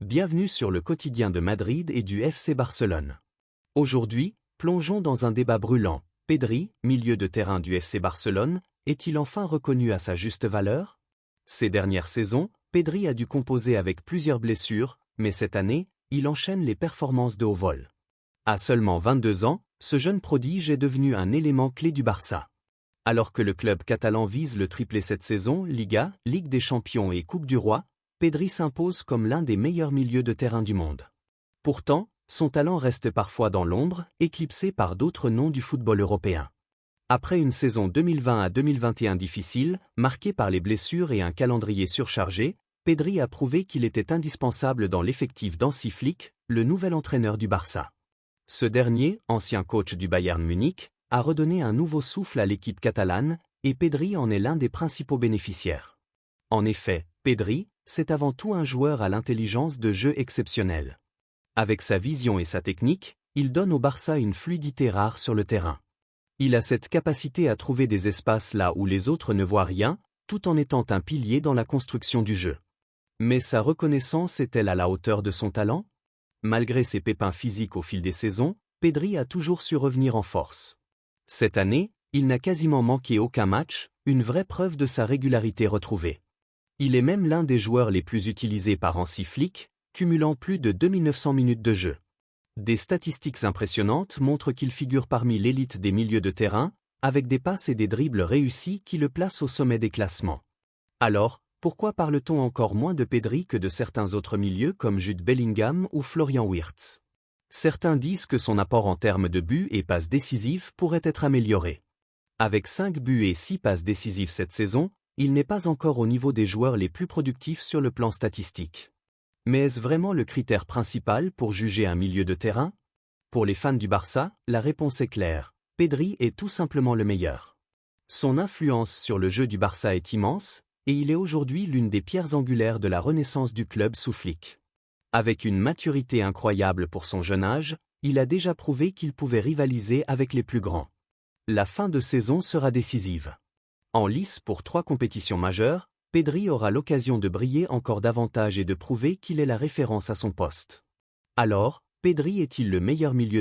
Bienvenue sur le quotidien de Madrid et du FC Barcelone. Aujourd'hui, plongeons dans un débat brûlant. Pedri, milieu de terrain du FC Barcelone, est-il enfin reconnu à sa juste valeur? Ces dernières saisons, Pedri a dû composer avec plusieurs blessures, mais cette année, il enchaîne les performances de haut vol. À seulement 22 ans, ce jeune prodige est devenu un élément clé du Barça. Alors que le club catalan vise le triplé cette saison, Liga, Ligue des Champions et Coupe du Roi, Pedri s'impose comme l'un des meilleurs milieux de terrain du monde. Pourtant, son talent reste parfois dans l'ombre, éclipsé par d'autres noms du football européen. Après une saison 2020 à 2021 difficile, marquée par les blessures et un calendrier surchargé, Pedri a prouvé qu'il était indispensable dans l'effectif d'Hansi Flick, le nouvel entraîneur du Barça. Ce dernier, ancien coach du Bayern Munich, a redonné un nouveau souffle à l'équipe catalane, et Pedri en est l'un des principaux bénéficiaires. En effet, Pedri, c'est avant tout un joueur à l'intelligence de jeu exceptionnelle. Avec sa vision et sa technique, il donne au Barça une fluidité rare sur le terrain. Il a cette capacité à trouver des espaces là où les autres ne voient rien, tout en étant un pilier dans la construction du jeu. Mais sa reconnaissance est-elle à la hauteur de son talent? Malgré ses pépins physiques au fil des saisons, Pedri a toujours su revenir en force. Cette année, il n'a quasiment manqué aucun match, une vraie preuve de sa régularité retrouvée. Il est même l'un des joueurs les plus utilisés par Hansi Flick, cumulant plus de 2900 minutes de jeu. Des statistiques impressionnantes montrent qu'il figure parmi l'élite des milieux de terrain, avec des passes et des dribbles réussis qui le placent au sommet des classements. Alors, pourquoi parle-t-on encore moins de Pedri que de certains autres milieux comme Jude Bellingham ou Florian Wirtz? Certains disent que son apport en termes de buts et passes décisives pourrait être amélioré. Avec 5 buts et 6 passes décisives cette saison, il n'est pas encore au niveau des joueurs les plus productifs sur le plan statistique. Mais est-ce vraiment le critère principal pour juger un milieu de terrain? Pour les fans du Barça, la réponse est claire. Pedri est tout simplement le meilleur. Son influence sur le jeu du Barça est immense, et il est aujourd'hui l'une des pierres angulaires de la renaissance du club sous Flick. Avec une maturité incroyable pour son jeune âge, il a déjà prouvé qu'il pouvait rivaliser avec les plus grands. La fin de saison sera décisive. En lice pour 3 compétitions majeures, Pedri aura l'occasion de briller encore davantage et de prouver qu'il est la référence à son poste. Alors, Pedri est-il le meilleur milieu